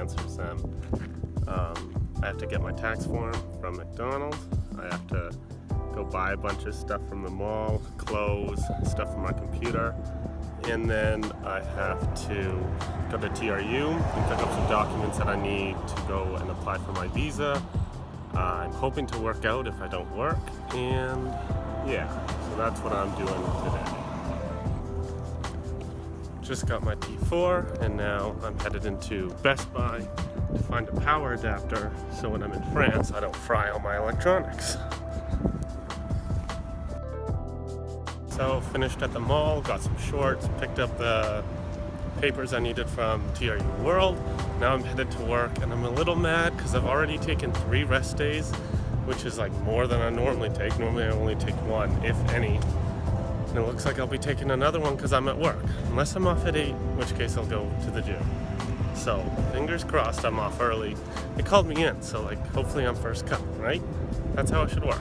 answers them. I have to get my tax form from McDonald's. I have to go buy a bunch of stuff from the mall, clothes, stuff for my computer. And then I have to go to TRU and pick up some documents that I need to go and apply for my visa. I'm hoping to work out if I don't work. And yeah, so that's what I'm doing today. Just got my T4 and now I'm headed into Best Buy to find a power adapter so when I'm in France I don't fry all my electronics. So finished at the mall, got some shorts, picked up the papers I needed from TRU World. Now I'm headed to work and I'm a little mad because I've already taken 3 rest days, which is like more than I normally take. Normally I only take 1, if any. And it looks like I'll be taking another one because I'm at work. Unless I'm off at 8, in which case I'll go to the gym. So, fingers crossed I'm off early. They called me in, so like, hopefully I'm first cut, right? That's how it should work.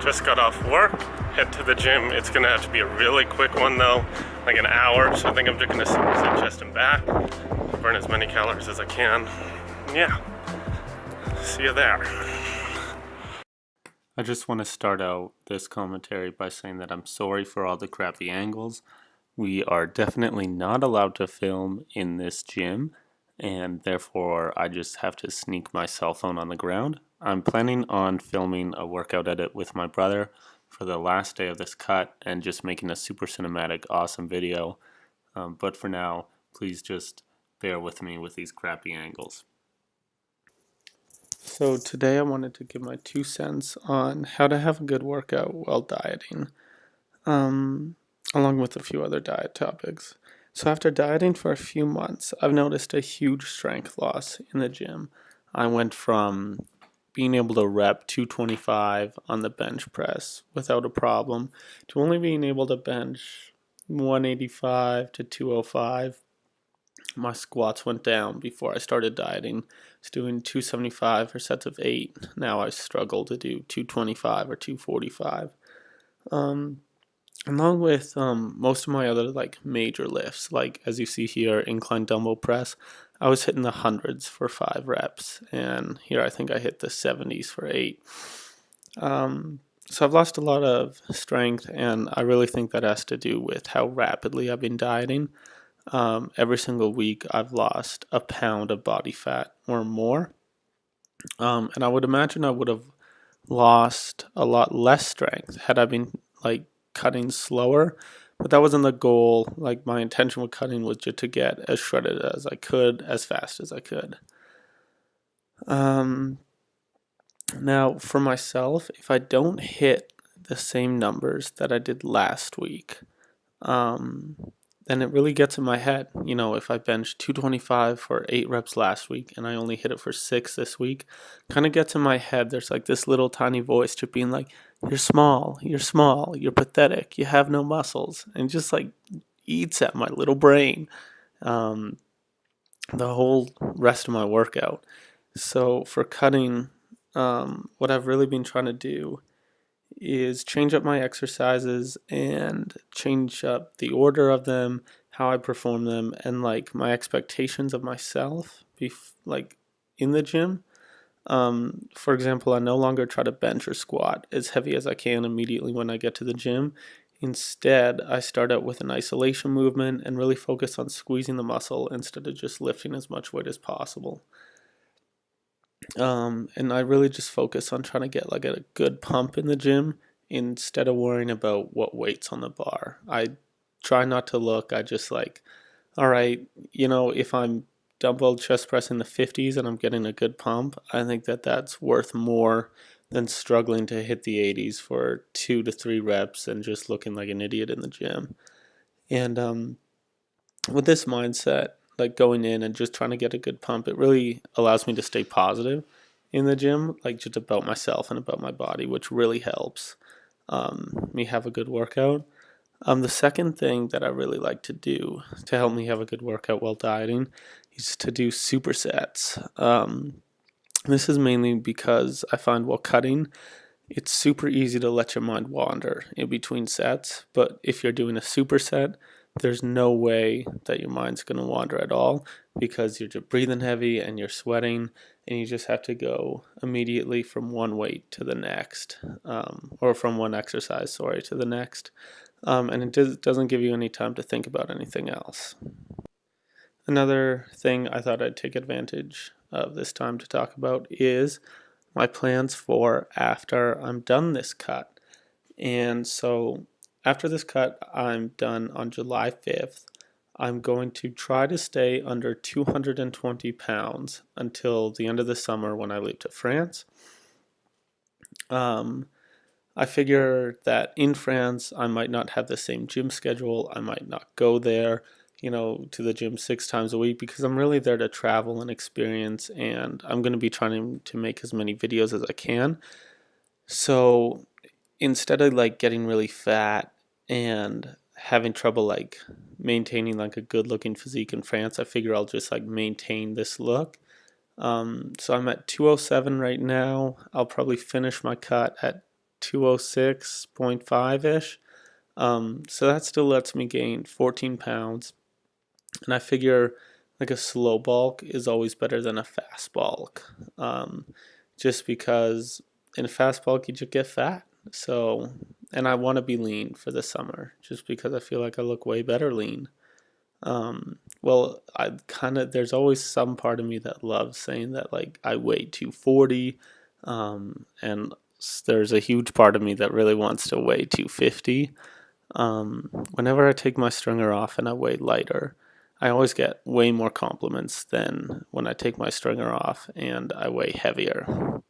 Just got off work, head to the gym. It's gonna have to be a really quick one though, like an hour. So I think I'm just gonna sit chest and back, burn as many calories as I can. Yeah, see you there. I just want to start out this commentary by saying that I'm sorry for all the crappy angles. We are definitely not allowed to film in this gym, and therefore I just have to sneak my cell phone on the ground. I'm planning on filming a workout edit with my brother for the last day of this cut and just making a super cinematic, awesome video. But for now, please just bear with me with these crappy angles. So today I wanted to give my 2 cents on how to have a good workout while dieting, along with a few other diet topics. So after dieting for a few months, I've noticed a huge strength loss in the gym. I went from being able to rep 225 on the bench press without a problem to only being able to bench 185 to 205. My squats went down before I started dieting. I was doing 275 for sets of 8. Now I struggle to do 225 or 245. Along with most of my other like major lifts, like as you see here, incline dumbbell press, I was hitting the hundreds for 5 reps, and here I think I hit the 70s for 8. So I've lost a lot of strength, and I really think that has to do with how rapidly I've been dieting. Every single week I've lost a pound of body fat or more, and I would imagine I would have lost a lot less strength had I been like cutting slower, but that wasn't the goal. Like my intention with cutting was just to get as shredded as I could, as fast as I could. Now for myself, if I don't hit the same numbers that I did last week, then it really gets in my head. You know, if I benched 225 for 8 reps last week and I only hit it for 6 this week, kind of gets in my head. There's like this little tiny voice just being like, you're small, you're pathetic, you have no muscles, and just like eats at my little brain the whole rest of my workout. So for cutting, what I've really been trying to do is change up my exercises and change up the order of them, how I perform them, and like my expectations of myself like in the gym. For example, I no longer try to bench or squat as heavy as I can immediately when I get to the gym. Instead, I start out with an isolation movement and really focus on squeezing the muscle instead of just lifting as much weight as possible. And I really just focus on trying to get like a good pump in the gym instead of worrying about what weight's on the bar. I try not to look. I just like, all right, you know, if I'm dumbbell chest pressing the 50s and I'm getting a good pump, I think that that's worth more than struggling to hit the 80s for 2 to 3 reps and just looking like an idiot in the gym. And with this mindset, like going in and just trying to get a good pump, it really allows me to stay positive in the gym, like just about myself and about my body, which really helps me have a good workout. The second thing that I really like to do to help me have a good workout while dieting is to do supersets. This is mainly because I find while cutting, it's super easy to let your mind wander in between sets, but if you're doing a superset, there's no way that your mind's going to wander at all, because you're just breathing heavy and you're sweating, and you just have to go immediately from one weight to the next, or from one exercise, sorry, to the next. And it doesn't give you any time to think about anything else. Another thing I thought I'd take advantage of this time to talk about is my plans for after I'm done this cut. And so after this cut, I'm done on July 5th. I'm going to try to stay under 220 pounds until the end of the summer when I leave to France. I figure that in France, I might not have the same gym schedule. I might not go there, to the gym 6 times a week, because I'm really there to travel and experience, and I'm going to be trying to make as many videos as I can. So instead of getting really fat and having trouble maintaining a good looking physique in France, I figure I'll just maintain this look. So I'm at 207 right now. I'll probably finish my cut at 206.5-ish. So that still lets me gain 14 pounds. And I figure a slow bulk is always better than a fast bulk. Just because in a fast bulk you just get fat. So, and I want to be lean for the summer just because I feel like I look way better lean. Well, there's always some part of me that loves saying that I weigh 240, and there's a huge part of me that really wants to weigh 250. Whenever I take my stringer off and I weigh lighter, I always get way more compliments than when I take my stringer off and I weigh heavier.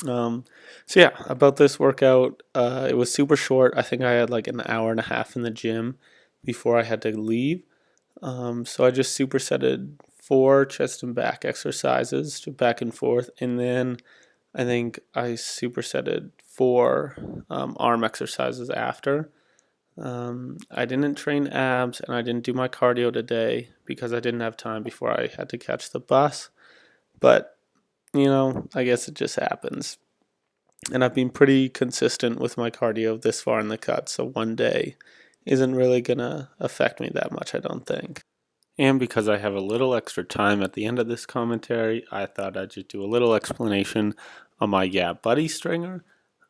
So yeah, about this workout, it was super short. I think I had an hour and a half in the gym before I had to leave. So I just supersetted 4 chest and back exercises, to back and forth, and then I think I supersetted 4 arm exercises after. I didn't train abs and I didn't do my cardio today because I didn't have time before I had to catch the bus. But, I guess it just happens. And I've been pretty consistent with my cardio this far in the cut, so one day isn't really going to affect me that much, I don't think. And because I have a little extra time at the end of this commentary, I thought I'd just do a little explanation on my Yeah Buddy stringer.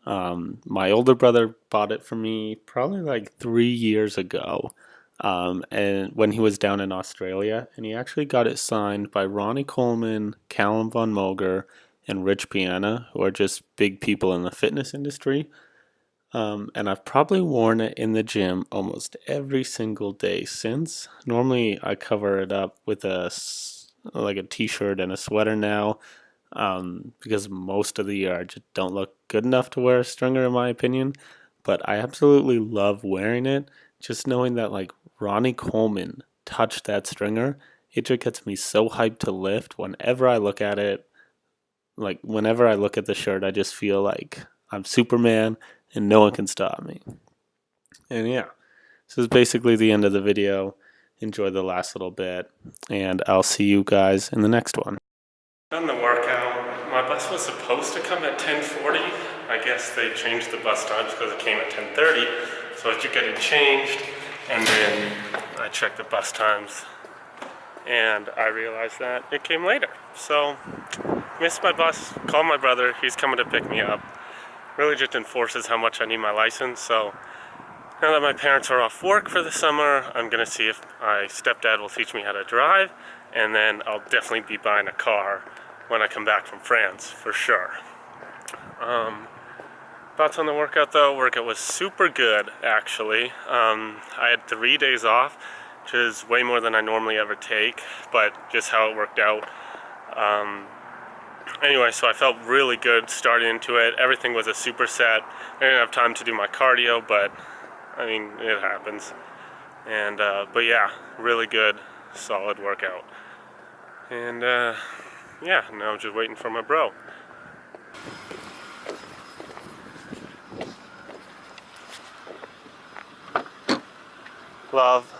My older brother bought it for me probably 3 years ago, and when he was down in Australia, and he actually got it signed by Ronnie Coleman, Callum Von Moger, and Rich Piana, who are just big people in the fitness industry. And I've probably worn it in the gym almost every single day since. Normally I cover it up with a t-shirt and a sweater now, because most of the year I just don't look good enough to wear a stringer in my opinion. But I absolutely love wearing it. Just knowing that Ronnie Coleman touched that stringer, it just gets me so hyped to lift. Whenever I look at it, whenever I look at the shirt, I just feel like I'm Superman and no one can stop me. And yeah, this is basically the end of the video. Enjoy the last little bit, and I'll see you guys in the next one. Done the workout. My bus was supposed to come at 10:40. I guess they changed the bus times because it came at 10:30. So I was just getting changed, and then I checked the bus times, and I realized that it came later. So missed my bus, called my brother, he's coming to pick me up. Really just enforces how much I need my license. So now that my parents are off work for the summer, I'm gonna see if my stepdad will teach me how to drive, and then I'll definitely be buying a car when I come back from France, for sure. Thoughts on the workout though? Workout was super good, actually. I had 3 days off, which is way more than I normally ever take, but just how it worked out. Anyway, so I felt really good starting into it. Everything was a superset. I didn't have time to do my cardio, but I mean, it happens. And but yeah, really good, solid workout. And yeah, now I'm just waiting for my bro. Love.